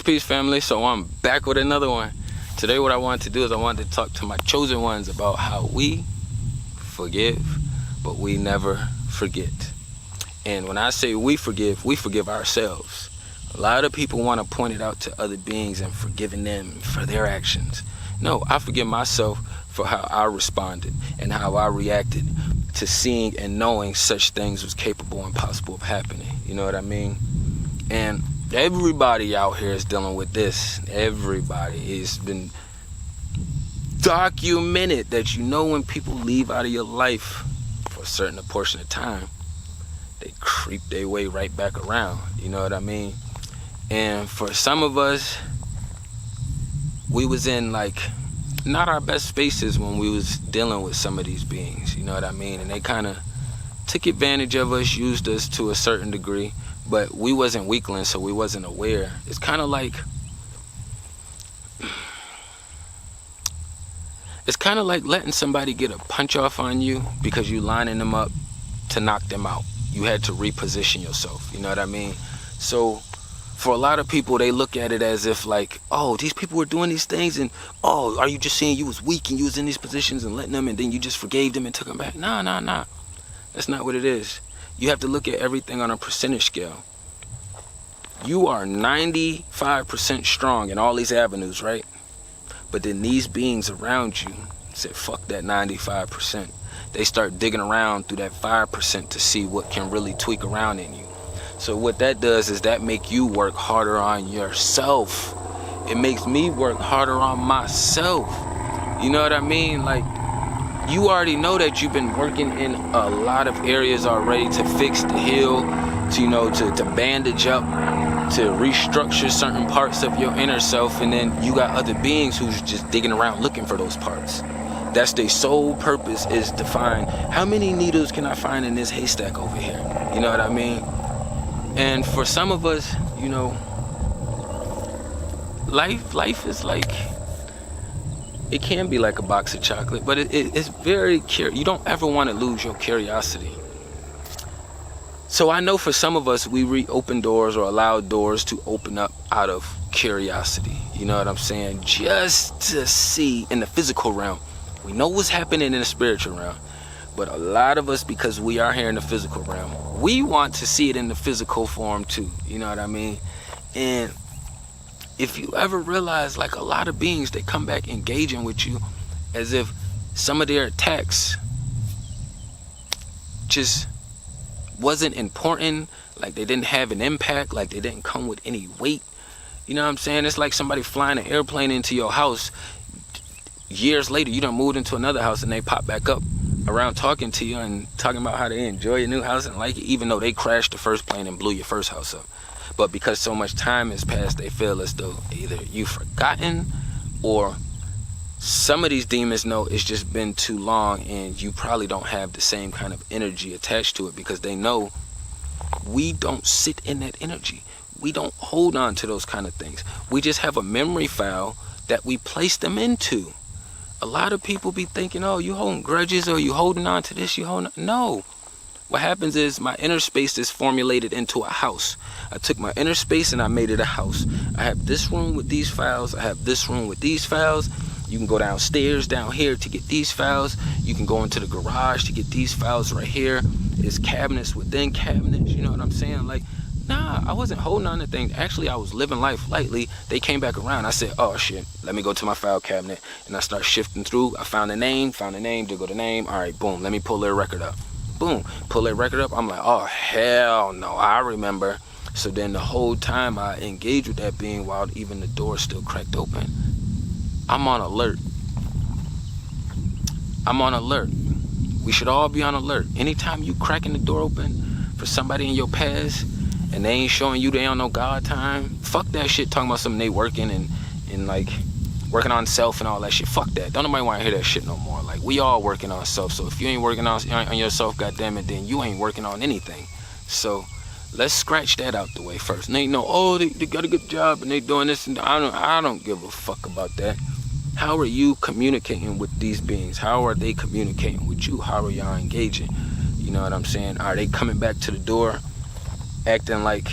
Peace, family. So I'm back with another one. Today what I wanted to do is I wanted to talk to my chosen ones about how we forgive, but we never forget. And when I say we forgive ourselves. A lot of people want to point it out to other beings and forgiving them for their actions. No, I forgive myself for how I responded and how I reacted to seeing and knowing such things was capable and possible of happening. You know what I mean? And everybody out here is dealing with this. Everybody. It's been documented that when people leave out of your life for a certain portion of time, they creep their way right back around. You know what I mean? And for some of us, we was in not our best spaces when we was dealing with some of these beings. You know what I mean? And they kind of took advantage of us, used us to a certain degree. But we wasn't weaklings, so we wasn't aware. It's kind of like letting somebody get a punch off on you because you lining them up to knock them out. You had to reposition yourself, you know what I mean? So for a lot of people, they look at it as if oh, these people were doing these things and, oh, are you just saying you was weak and you was in these positions and letting them and then you just forgave them and took them back? Nah. That's not what it is. You have to look at everything on a percentage scale. You are 95% strong in all these avenues, right? But then these beings around you said, fuck that 95%. They start digging around through that 5% to see what can really tweak around in you. So what that does is that make you work harder on yourself. It makes me work harder on myself. You know what I mean? You already know that you've been working in a lot of areas already to fix, to heal, to bandage up, to restructure certain parts of your inner self, and then you got other beings who's just digging around looking for those parts. That's their sole purpose, is to find how many needles can I find in this haystack over here. You know what I mean? And for some of us, life is it can be like a box of chocolate, but it's very you don't ever want to lose your curiosity. So I know for some of us, we reopen doors or allow doors to open up out of curiosity. You know what I'm saying? Just to see in the physical realm. We know what's happening in the spiritual realm. But a lot of us, because we are here in the physical realm, we want to see it in the physical form too. You know what I mean? And if you ever realize, a lot of beings, they come back engaging with you as if some of their attacks just wasn't important, they didn't have an impact, they didn't come with any weight. You know what I'm saying? It's like somebody flying an airplane into your house. Years later, you done moved into another house and they pop back up around talking to you and talking about how they enjoy your new house and like it, even though they crashed the first plane and blew your first house up. But because so much time has passed, they feel as though either you've forgotten or some of these demons know it's just been too long and you probably don't have the same kind of energy attached to it, because they know we don't sit in that energy. We don't hold on to those kind of things. We just have a memory file that we place them into. A lot of people be thinking, oh, you holding grudges or you holding on to this, No. What happens is my inner space is formulated into a house. I took my inner space and I made it a house. I have this room with these files. I have this room with these files. You can go downstairs down here to get these files. You can go into the garage to get these files right here. It's cabinets within cabinets. You know what I'm saying? Nah, I wasn't holding on to things. Actually, I was living life lightly. They came back around. I said, oh, shit, let me go to my file cabinet. And I start shifting through. I found a name, there go the name. All right, boom, let me pull their record up. Boom, pull their record up. I'm like, oh, hell no, I remember. So then the whole time I engaged with that being while even the door still cracked open. I'm on alert. We should all be on alert. Anytime you cracking the door open for somebody in your past, and they ain't showing you they on no God time, fuck that shit talking about something they working and working on self and all that shit. Fuck that. Don't nobody want to hear that shit no more. We all working on self. So if you ain't working on yourself, goddammit, then you ain't working on anything. So let's scratch that out the way first. And they know, oh, they got a good job and they doing this, and I don't give a fuck about that. How are you communicating with these beings? How are they communicating with you? How are y'all engaging? You know what I'm saying? Are they coming back to the door acting like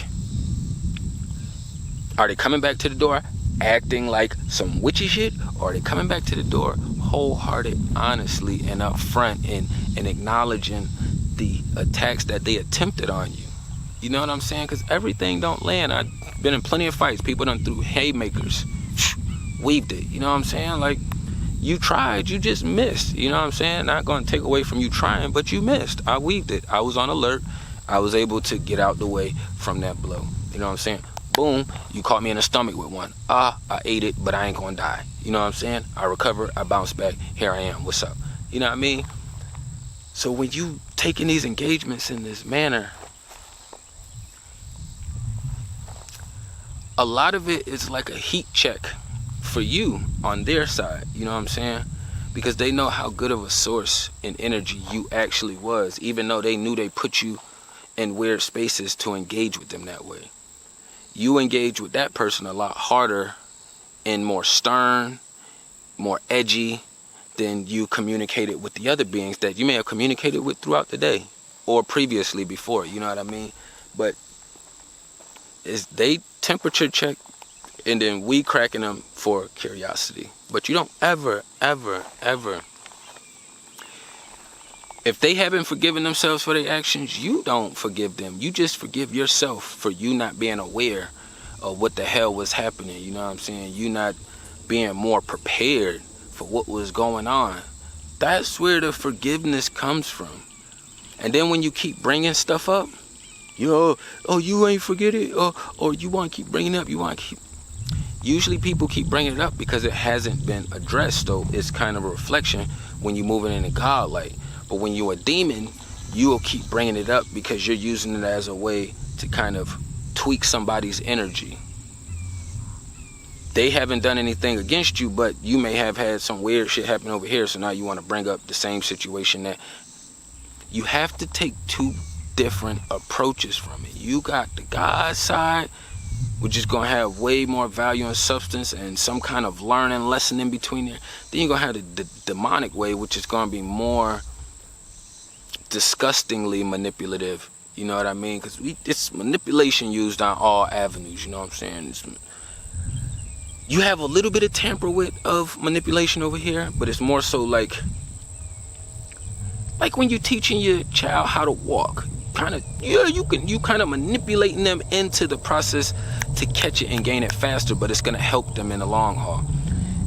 Are they coming back to the door acting like some witchy shit? Or are they coming back to the door wholehearted, honestly, and upfront, and acknowledging the attacks that they attempted on you? You know what I'm saying? Because everything don't land. I've been in plenty of fights. People done threw haymakers, weaved it. You know what I'm saying? Like, you tried, you just missed. You know what I'm saying? Not going to take away from you trying, but you missed. I weaved it. I was on alert. I was able to get out the way from that blow. You know what I'm saying? Boom, you caught me in the stomach with one. I ate it, but I ain't gonna die. You know what I'm saying? I recovered, I bounced back, here I am, what's up? You know what I mean? So when you taking these engagements in this manner, a lot of it is like a heat check for you on their side, you know what I'm saying? Because they know how good of a source and energy you actually was, even though they knew they put you in weird spaces to engage with them that way. You engage with that person a lot harder and more stern, more edgy than you communicated with the other beings that you may have communicated with throughout the day or previously before, you know what I mean? But is they temperature check, and then we cracking them for curiosity. But you don't ever, if they haven't forgiven themselves for their actions, you don't forgive them. You just forgive yourself for you not being aware of what the hell was happening. You know what I'm saying? You not being more prepared for what was going on. That's where the forgiveness comes from. And then when you keep bringing stuff up, you ain't forget it, or you want to keep bringing it up, usually people keep bringing it up because it hasn't been addressed, though. It's kind of a reflection when you're moving into God light. But when you're a demon, you'll keep bringing it up because you're using it as a way to kind of tweak somebody's energy. They haven't done anything against you, but you may have had some weird shit happen over here, so now you want to bring up the same situation. That you have to take two different approaches from it. You got the God side, which is going to have way more value and substance and some kind of learning lesson in between there. Then you're going to have the demonic way, which is going to be more disgustingly manipulative, you know what I mean? Because it's manipulation used on all avenues, you know what I'm saying? You have a little bit of tamper with of manipulation over here, but it's more so like when you're teaching your child how to walk, you kind of manipulating them into the process to catch it and gain it faster, but it's gonna help them in the long haul.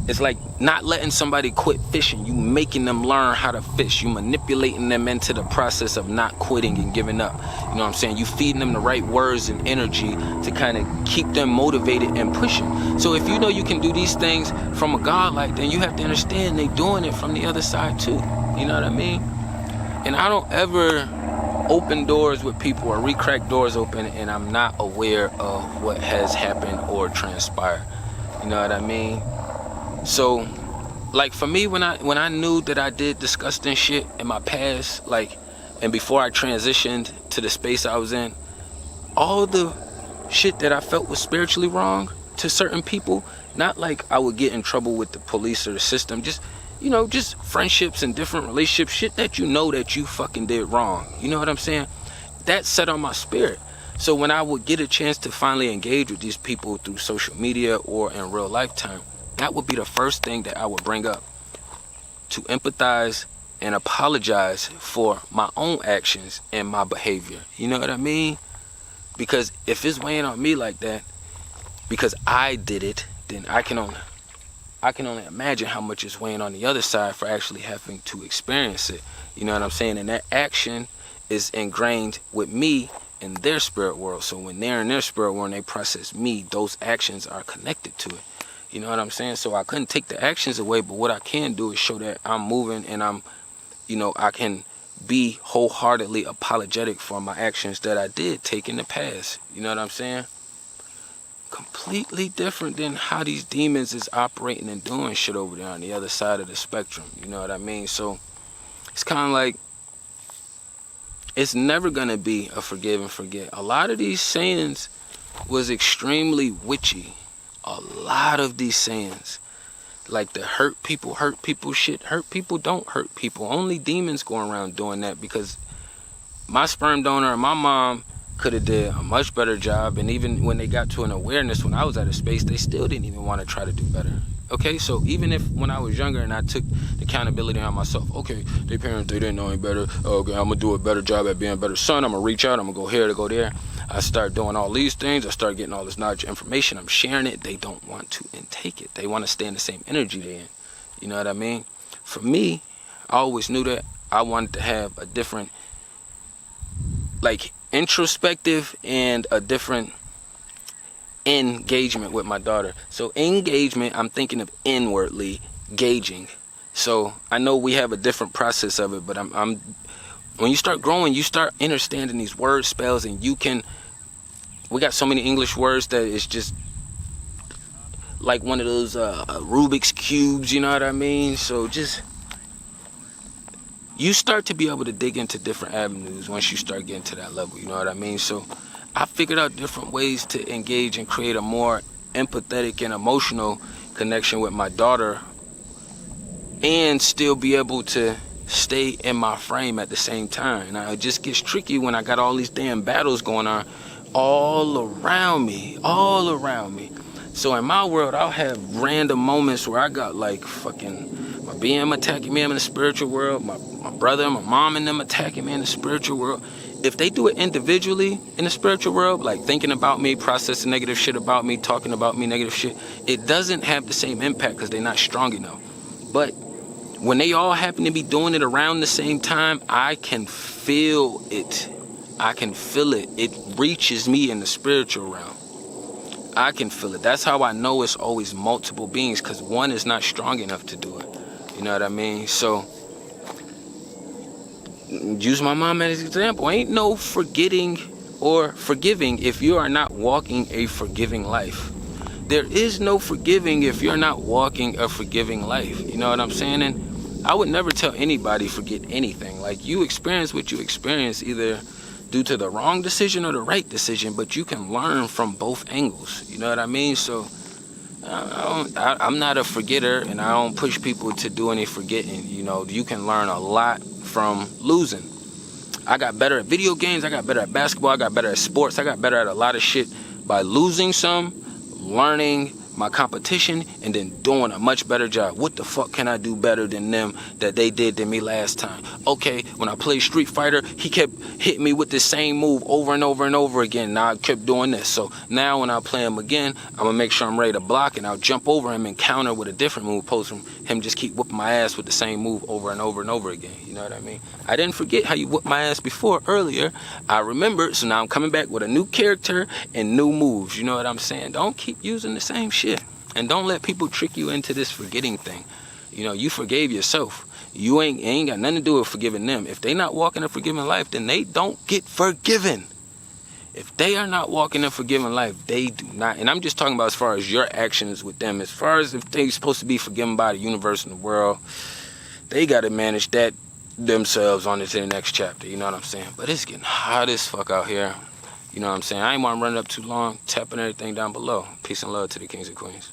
It's like not letting somebody quit fishing. You making them learn how to fish. You manipulating them into the process of not quitting and giving up. You know what I'm saying? You feeding them the right words and energy to kind of keep them motivated and pushing. So if you know you can do these things from a godlike, then you have to understand they doing it from the other side too. You know what I mean? And I don't ever open doors with people or re-crack doors open and I'm not aware of what has happened or transpired. You know what I mean? So, like for me, when I knew that I did disgusting shit in my past, like, and before I transitioned to the space I was in, all the shit that I felt was spiritually wrong to certain people, not like I would get in trouble with the police or the system, just, you know, just friendships and different relationships, shit that you know that you fucking did wrong. You know what I'm saying? That set on my spirit. So when I would get a chance to finally engage with these people through social media or in real lifetime, that would be the first thing that I would bring up, to empathize and apologize for my own actions and my behavior. You know what I mean? Because if it's weighing on me like that, because I did it, then I can only imagine how much it's weighing on the other side for actually having to experience it. You know what I'm saying? And that action is ingrained with me in their spirit world. So when they're in their spirit world and they process me, those actions are connected to it. You know what I'm saying? So I couldn't take the actions away, but what I can do is show that I'm moving and I can be wholeheartedly apologetic for my actions that I did take in the past. You know what I'm saying? Completely different than how these demons is operating and doing shit over there on the other side of the spectrum. You know what I mean? So it's kind of like, it's never going to be a forgive and forget. A lot of these sayings was extremely witchy. A lot of these sayings, like the hurt people shit. Hurt people don't hurt people. Only demons going around doing that, because my sperm donor and my mom could have did a much better job. And even when they got to an awareness when I was out of space, they still didn't even want to try to do better. Okay, so even if when I was younger and I took the accountability on myself, okay, their parents, they didn't know any better. Okay, I'm going to do a better job at being a better son. I'm going to reach out. I'm going to go here to go there. I start doing all these things. I start getting all this knowledge, information. I'm sharing it. They don't want to intake it. They want to stay in the same energy they're in. You know what I mean? For me, I always knew that I wanted to have a different, like, introspective and a different engagement with my daughter. So engagement, I'm thinking of inwardly gauging. So I know we have a different process of it, but I'm when you start growing, you start understanding these word spells, and we got so many English words that it's just like one of those Rubik's cubes, you know what I mean? So just, you start to be able to dig into different avenues once you start getting to that level, you know what I mean? So I figured out different ways to engage and create a more empathetic and emotional connection with my daughter and still be able to stay in my frame at the same time. Now, it just gets tricky when I got all these damn battles going on all around me. So in my world, I'll have random moments where I got like fucking my BM attacking me in the spiritual world, my brother, my mom and them attacking me in the spiritual world. If they do it individually in the spiritual world, like thinking about me, processing negative shit about me, talking about me, negative shit, it doesn't have the same impact because they're not strong enough. But when they all happen to be doing it around the same time, I can feel it. It reaches me in the spiritual realm. I can feel it. That's how I know it's always multiple beings, because one is not strong enough to do it. You know what I mean? So use my mom as an example. Ain't no forgetting or forgiving if you are not walking a forgiving life. There is no forgiving if you're not walking a forgiving life. You know what I'm saying? And I would never tell anybody forget anything. Like, you experience what you experience either due to the wrong decision or the right decision, but you can learn from both angles. You know what I mean? So I'm not a forgetter, and I don't push people to do any forgetting. You know, you can learn a lot from losing. I got better at video games, I got better at basketball, I got better at sports, I got better at a lot of shit by losing some, learning my competition, and then doing a much better job. What the fuck can I do better than them that they did than me last time? Okay, when I played Street Fighter, he kept hitting me with the same move over and over and over again. Now I kept doing this. So now when I play him again, I'm gonna make sure I'm ready to block, and I'll jump over him and counter with a different move, opposed from him just keep whooping my ass with the same move over and over and over again. You know what I mean? I didn't forget how you whooped my ass before earlier. I remembered, so now I'm coming back with a new character and new moves. You know what I'm saying? Don't keep using the same shit. And don't let people trick you into this forgetting thing. You know, you forgave yourself. You ain't got nothing to do with forgiving them. If they not walking a forgiving life, then they don't get forgiven. If they are not walking a forgiving life, they do not. And I'm just talking about as far as your actions with them. As far as if they're supposed to be forgiven by the universe and the world, they got to manage that themselves on into the next chapter. You know what I'm saying? But it's getting hot as fuck out here. You know what I'm saying? I ain't want to run it up too long. Tapping everything down below. Peace and love to the kings and queens.